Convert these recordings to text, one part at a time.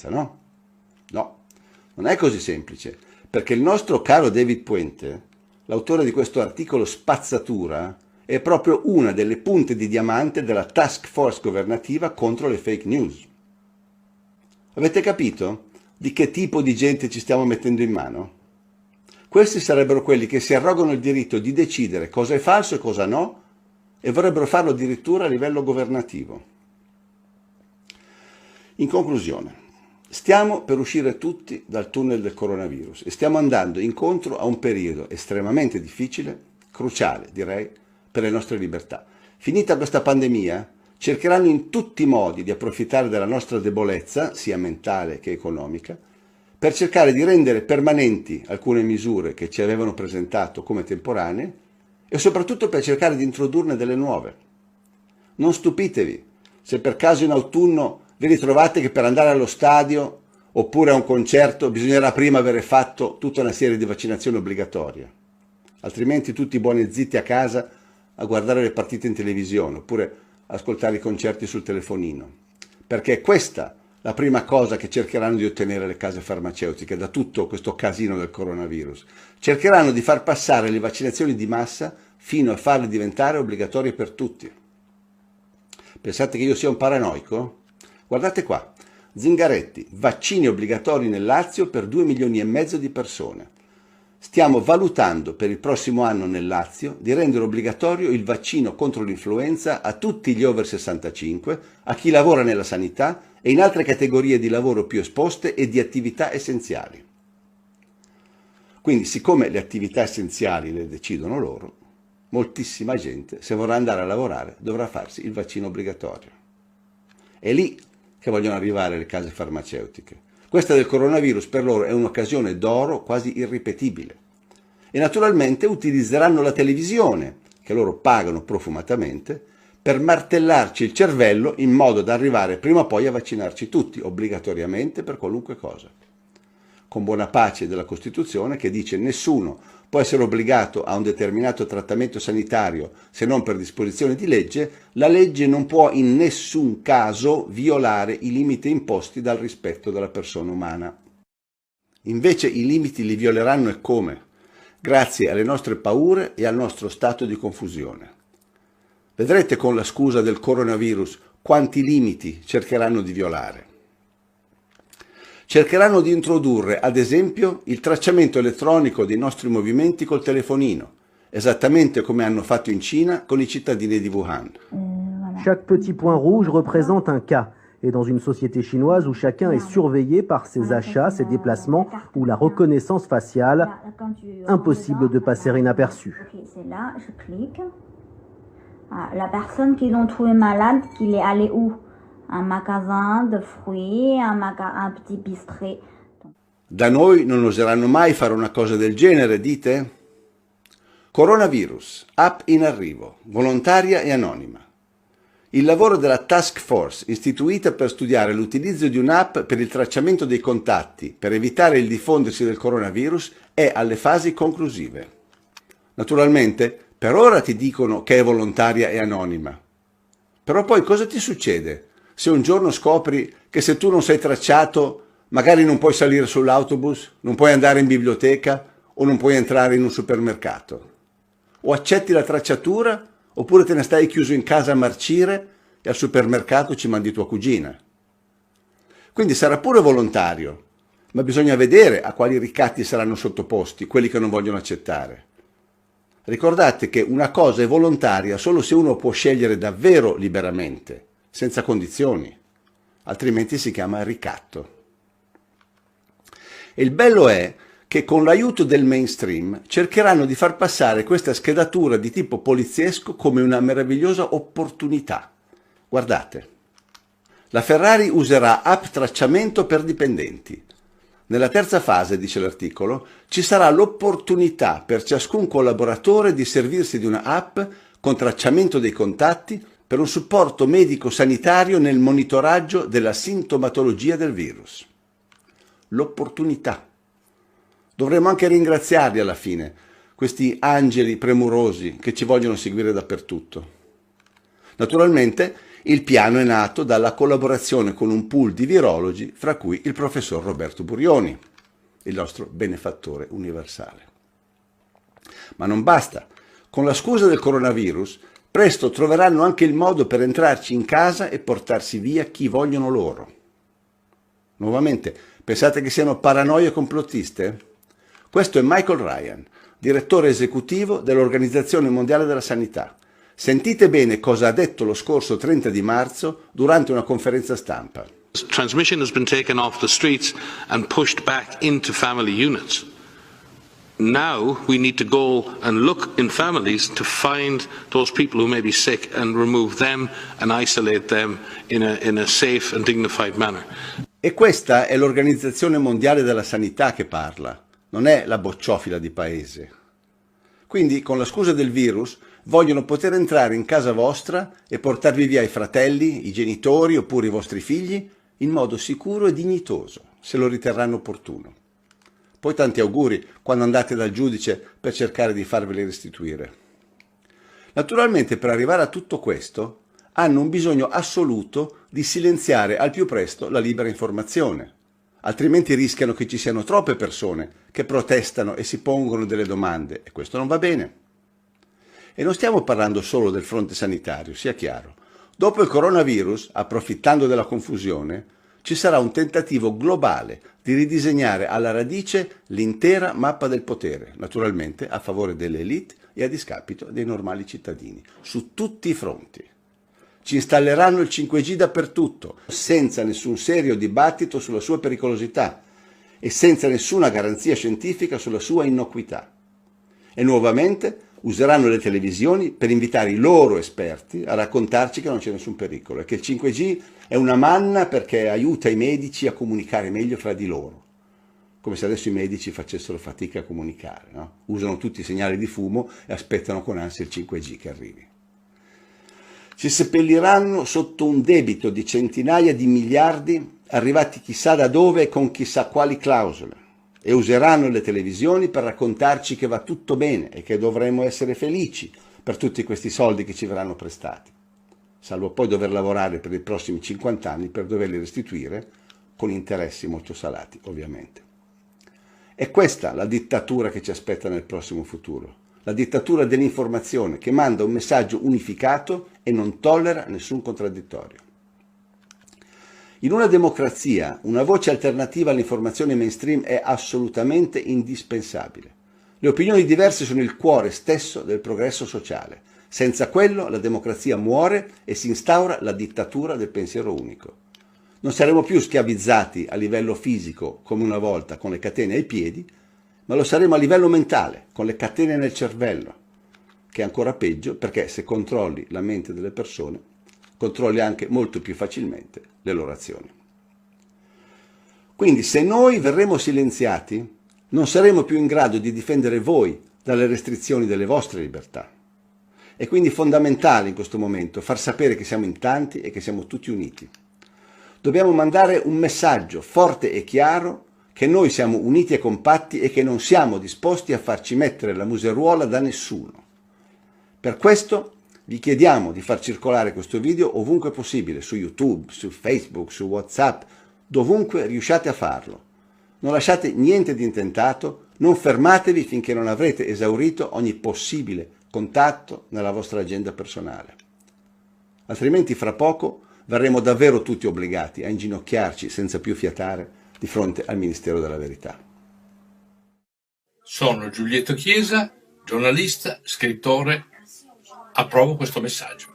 no? No, non è così semplice, perché il nostro caro David Puente, l'autore di questo articolo spazzatura, è proprio una delle punte di diamante della task force governativa contro le fake news. Avete capito di che tipo di gente ci stiamo mettendo in mano? Questi sarebbero quelli che si arrogano il diritto di decidere cosa è falso e cosa no, e vorrebbero farlo addirittura a livello governativo. In conclusione, stiamo per uscire tutti dal tunnel del coronavirus e stiamo andando incontro a un periodo estremamente difficile, cruciale direi, per le nostre libertà. Finita questa pandemia, cercheranno in tutti i modi di approfittare della nostra debolezza, sia mentale che economica, per cercare di rendere permanenti alcune misure che ci avevano presentato come temporanee e soprattutto per cercare di introdurne delle nuove. Non stupitevi se per caso in autunno vi ritrovate che per andare allo stadio oppure a un concerto bisognerà prima avere fatto tutta una serie di vaccinazioni obbligatorie, altrimenti tutti buoni e zitti a casa a guardare le partite in televisione oppure ascoltare i concerti sul telefonino, perché è questa la prima cosa che cercheranno di ottenere le case farmaceutiche da tutto questo casino del coronavirus. Cercheranno di far passare le vaccinazioni di massa fino a farle diventare obbligatorie per tutti. Pensate che io sia un paranoico? Guardate qua, Zingaretti, vaccini obbligatori nel Lazio per 2,5 milioni di persone. Stiamo valutando per il prossimo anno nel Lazio di rendere obbligatorio il vaccino contro l'influenza a tutti gli over 65, a chi lavora nella sanità e in altre categorie di lavoro più esposte e di attività essenziali. Quindi, siccome le attività essenziali le decidono loro, moltissima gente, se vorrà andare a lavorare, dovrà farsi il vaccino obbligatorio. È lì che vogliono arrivare le case farmaceutiche. Questa del coronavirus per loro è un'occasione d'oro quasi irripetibile. E naturalmente utilizzeranno la televisione, che loro pagano profumatamente, per martellarci il cervello in modo da arrivare prima o poi a vaccinarci tutti, obbligatoriamente per qualunque cosa. Con buona pace della Costituzione che dice nessuno può essere obbligato a un determinato trattamento sanitario se non per disposizione di legge, la legge non può in nessun caso violare i limiti imposti dal rispetto della persona umana. Invece i limiti li violeranno e come? Grazie alle nostre paure e al nostro stato di confusione. Vedrete con la scusa del coronavirus quanti limiti cercheranno di violare. Cercheranno di introdurre, ad esempio, il tracciamento elettronico dei nostri movimenti col telefonino, esattamente come hanno fatto in Cina con i cittadini di Wuhan. Chaque petit point rouge représente un cas. Et dans une société chinoise où chacun est surveillé par ses achats, ses déplacements ou la reconnaissance faciale, impossible de passer inaperçu. Ok, c'est là, je clique. Ah, la personne qu'ils ont trouvé malade, qu'il est allé où? Un magasin de fruits, un petit bistrot. Da noi non oseranno mai fare una cosa del genere, dite? Coronavirus, app in arrivo, volontaria e anonima. Il lavoro della task force istituita per studiare l'utilizzo di un'app per il tracciamento dei contatti per evitare il diffondersi del coronavirus è alle fasi conclusive. Naturalmente, per ora ti dicono che è volontaria e anonima. Però poi cosa ti succede se un giorno scopri che se tu non sei tracciato magari non puoi salire sull'autobus, non puoi andare in biblioteca o non puoi entrare in un supermercato? O accetti la tracciatura oppure te ne stai chiuso in casa a marcire e al supermercato ci mandi tua cugina. Quindi sarà pure volontario, ma bisogna vedere a quali ricatti saranno sottoposti quelli che non vogliono accettare. Ricordate che una cosa è volontaria solo se uno può scegliere davvero liberamente, senza condizioni, altrimenti si chiama ricatto. E il bello è che con l'aiuto del mainstream cercheranno di far passare questa schedatura di tipo poliziesco come una meravigliosa opportunità. Guardate, la Ferrari userà app tracciamento per dipendenti. Nella terza fase, dice l'articolo, ci sarà l'opportunità per ciascun collaboratore di servirsi di una app con tracciamento dei contatti per un supporto medico-sanitario nel monitoraggio della sintomatologia del virus. L'opportunità. Dovremmo anche ringraziarli alla fine, questi angeli premurosi che ci vogliono seguire dappertutto. Naturalmente, Il piano è nato dalla collaborazione con un pool di virologi, fra cui il professor Roberto Burioni, il nostro benefattore universale. Ma non basta. Con la scusa del coronavirus, presto troveranno anche il modo per entrarci in casa e portarsi via chi vogliono loro. Nuovamente, pensate che siano paranoie complottiste? Questo è Michael Ryan, direttore esecutivo dell'Organizzazione Mondiale della Sanità. Sentite bene cosa ha detto lo scorso 30 di marzo durante una conferenza stampa. Transmission has been taken off the streets and pushed back into family units. Now we need to go and look in families to find those people who may be sick and remove them and isolate them in a safe and dignified manner. E questa è l'Organizzazione Mondiale della Sanità che parla, non è la bocciofila di paese. Quindi, con la scusa del virus, vogliono poter entrare in casa vostra e portarvi via i fratelli, i genitori oppure i vostri figli in modo sicuro e dignitoso, se lo riterranno opportuno. Poi tanti auguri quando andate dal giudice per cercare di farveli restituire. Naturalmente, per arrivare a tutto questo, hanno un bisogno assoluto di silenziare al più presto la libera informazione, altrimenti rischiano che ci siano troppe persone che protestano e si pongono delle domande, e questo non va bene. E non stiamo parlando solo del fronte sanitario, sia chiaro. Dopo il coronavirus, approfittando della confusione, ci sarà un tentativo globale di ridisegnare alla radice l'intera mappa del potere, naturalmente a favore delle elite e a discapito dei normali cittadini, su tutti i fronti. Ci installeranno il 5G dappertutto, senza nessun serio dibattito sulla sua pericolosità e senza nessuna garanzia scientifica sulla sua innocuità. E nuovamente useranno le televisioni per invitare i loro esperti a raccontarci che non c'è nessun pericolo e che il 5G è una manna perché aiuta i medici a comunicare meglio fra di loro. Come se adesso i medici facessero fatica a comunicare, no? Usano tutti i segnali di fumo e aspettano con ansia il 5G che arrivi. Ci seppelliranno sotto un debito di centinaia di miliardi arrivati chissà da dove e con chissà quali clausole e useranno le televisioni per raccontarci che va tutto bene e che dovremmo essere felici per tutti questi soldi che ci verranno prestati, salvo poi dover lavorare per i prossimi 50 anni per doverli restituire con interessi molto salati, ovviamente. È questa la dittatura che ci aspetta nel prossimo futuro. La dittatura dell'informazione che manda un messaggio unificato e non tollera nessun contraddittorio. In una democrazia, una voce alternativa all'informazione mainstream è assolutamente indispensabile. Le opinioni diverse sono il cuore stesso del progresso sociale. Senza quello la democrazia muore e si instaura la dittatura del pensiero unico. Non saremo più schiavizzati a livello fisico come una volta con le catene ai piedi, ma lo saremo a livello mentale, con le catene nel cervello, che è ancora peggio perché se controlli la mente delle persone, controlli anche molto più facilmente le loro azioni. Quindi se noi verremo silenziati, non saremo più in grado di difendere voi dalle restrizioni delle vostre libertà. È quindi fondamentale in questo momento far sapere che siamo in tanti e che siamo tutti uniti. Dobbiamo mandare un messaggio forte e chiaro che noi siamo uniti e compatti e che non siamo disposti a farci mettere la museruola da nessuno. Per questo vi chiediamo di far circolare questo video ovunque possibile, su YouTube, su Facebook, su WhatsApp, dovunque riusciate a farlo. Non lasciate niente di intentato, non fermatevi finché non avrete esaurito ogni possibile contatto nella vostra agenda personale. Altrimenti fra poco verremo davvero tutti obbligati a inginocchiarci senza più fiatare di fronte al Ministero della Verità. Sono Giulietto Chiesa, giornalista, scrittore. Approvo questo messaggio.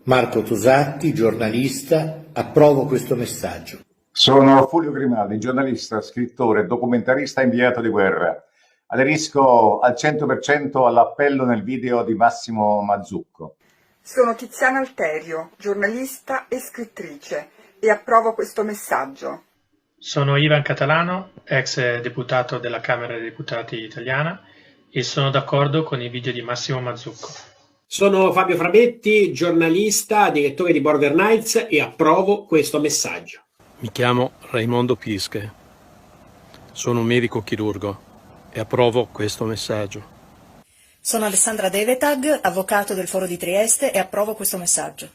Marco Tosatti, giornalista. Approvo questo messaggio. Sono Fulvio Grimaldi, giornalista, scrittore, documentarista inviato di guerra. Aderisco al 100% all'appello nel video di Massimo Mazzucco. Sono Tiziana Alterio, giornalista e scrittrice, e approvo questo messaggio. Sono Ivan Catalano, ex deputato della Camera dei Deputati italiana, e sono d'accordo con i video di Massimo Mazzucco. Sono Fabio Frabetti, giornalista, direttore di Border Nights, e approvo questo messaggio. Mi chiamo Raimondo Pische, sono un medico chirurgo e approvo questo messaggio. Sono Alessandra Devetag, avvocato del Foro di Trieste, e approvo questo messaggio.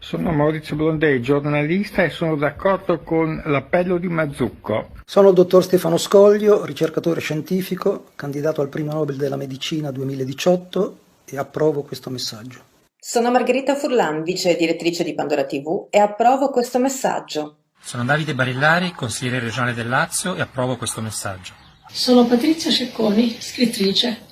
Sono Maurizio Blondei, giornalista, e sono d'accordo con l'appello di Mazzucco. Sono il dottor Stefano Scoglio, ricercatore scientifico, candidato al Premio Nobel della Medicina 2018, e approvo questo messaggio. Sono Margherita Furlan, vice direttrice di Pandora TV, e approvo questo messaggio. Sono Davide Barillari, consigliere regionale del Lazio, e approvo questo messaggio. Sono Patrizia Cecconi, scrittrice.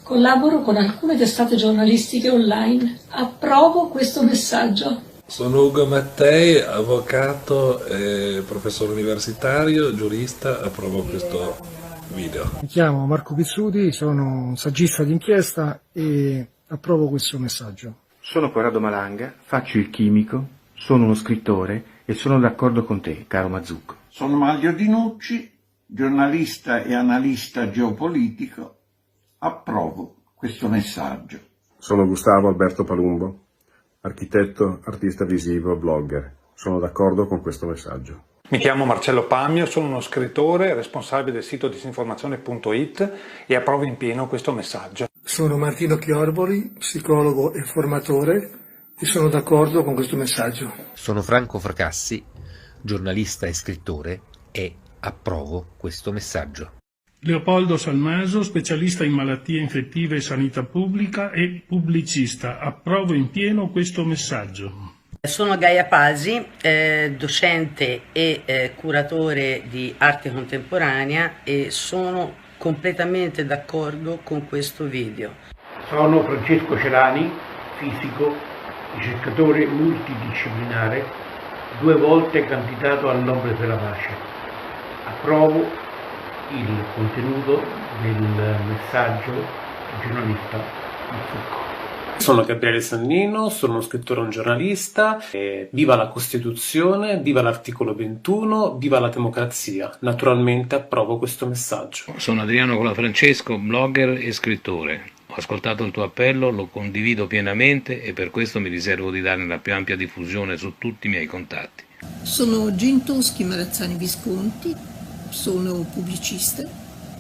Collaboro con alcune testate giornalistiche online. Approvo questo messaggio. Sono Ugo Mattei, avvocato e professore universitario, giurista. Approvo questo video. Mi chiamo Marco Pizzuti, sono un saggista d'inchiesta e approvo questo messaggio. Sono Corrado Malanga, faccio il chimico, sono uno scrittore e sono d'accordo con te, caro Mazzucco. Sono Maglio Dinucci, giornalista e analista geopolitico. Approvo questo messaggio. Sono Gustavo Alberto Palumbo, architetto, artista visivo, blogger. Sono d'accordo con questo messaggio. Mi chiamo Marcello Pamio, sono uno scrittore, responsabile del sito disinformazione.it e approvo in pieno questo messaggio. Sono Martino Chiorboli, psicologo e formatore, e sono d'accordo con questo messaggio. Sono Franco Fracassi, giornalista e scrittore, e approvo questo messaggio. Leopoldo Salmaso, specialista in malattie infettive e sanità pubblica e pubblicista. Approvo in pieno questo messaggio. Sono Gaia Pasi, docente e curatore di arte contemporanea, e sono completamente d'accordo con questo video. Sono Francesco Celani, fisico, ricercatore multidisciplinare, 2 volte candidato al Nobel per la pace. Approvo il contenuto del messaggio del giornalista Mazzucco. Sono Gabriele Sannino, sono uno scrittore e un giornalista. Viva la Costituzione, viva l'articolo 21, viva la democrazia. Naturalmente approvo questo messaggio. Sono Adriano Colafrancesco, blogger e scrittore. Ho ascoltato il tuo appello, lo condivido pienamente e per questo mi riservo di darne la più ampia diffusione su tutti i miei contatti. Sono Gintoschi Marazzani Visconti, sono pubblicista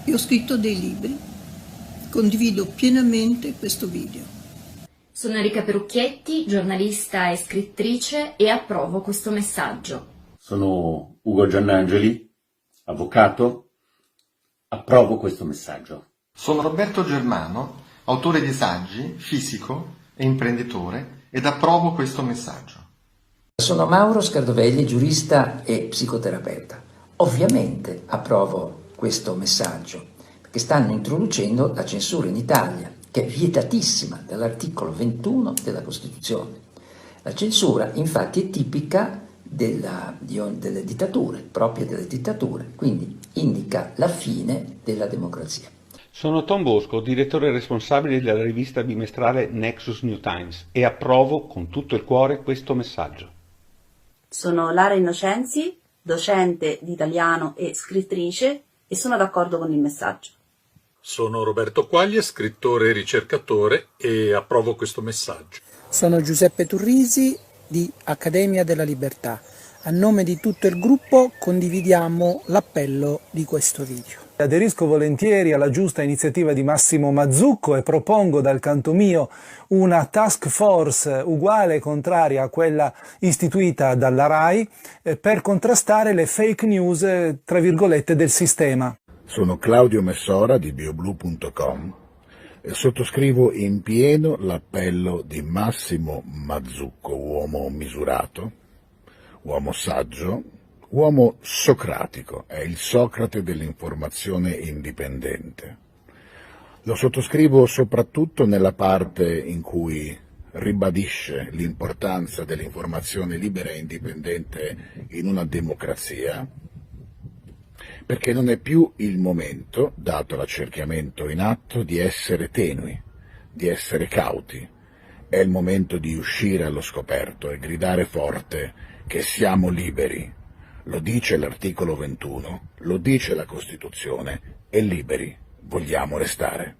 e ho scritto dei libri. Condivido pienamente questo video. Sono Enrica Perucchietti, giornalista e scrittrice, e approvo questo messaggio. Sono Ugo Giannangeli, avvocato, approvo questo messaggio. Sono Roberto Germano, autore di saggi, fisico e imprenditore, ed approvo questo messaggio. Sono Mauro Scardovelli, giurista e psicoterapeuta. Ovviamente approvo questo messaggio, perché stanno introducendo la censura in Italia, che è vietatissima dall'articolo 21 della Costituzione. La censura infatti è tipica delle dittature, propria delle dittature, quindi indica la fine della democrazia. Sono Tom Bosco, direttore responsabile della rivista bimestrale Nexus New Times, e approvo con tutto il cuore questo messaggio. Sono Lara Innocenzi, docente di italiano e scrittrice, e sono d'accordo con il messaggio. Sono Roberto Quaglia, scrittore e ricercatore, e approvo questo messaggio. Sono Giuseppe Turrisi di Accademia della Libertà. A nome di tutto il gruppo condividiamo l'appello di questo video. Aderisco volentieri alla giusta iniziativa di Massimo Mazzucco e propongo dal canto mio una task force uguale e contraria a quella istituita dalla RAI per contrastare le fake news, tra virgolette, del sistema. Sono Claudio Messora di BioBlue.com e sottoscrivo in pieno l'appello di Massimo Mazzucco, uomo misurato, uomo saggio, uomo socratico, è il Socrate dell'informazione indipendente. Lo sottoscrivo soprattutto nella parte in cui ribadisce l'importanza dell'informazione libera e indipendente in una democrazia, perché non è più il momento, dato l'accerchiamento in atto, di essere tenui, di essere cauti. È il momento di uscire allo scoperto e gridare forte che siamo liberi. Lo dice l'articolo 21, lo dice la Costituzione, e liberi vogliamo restare.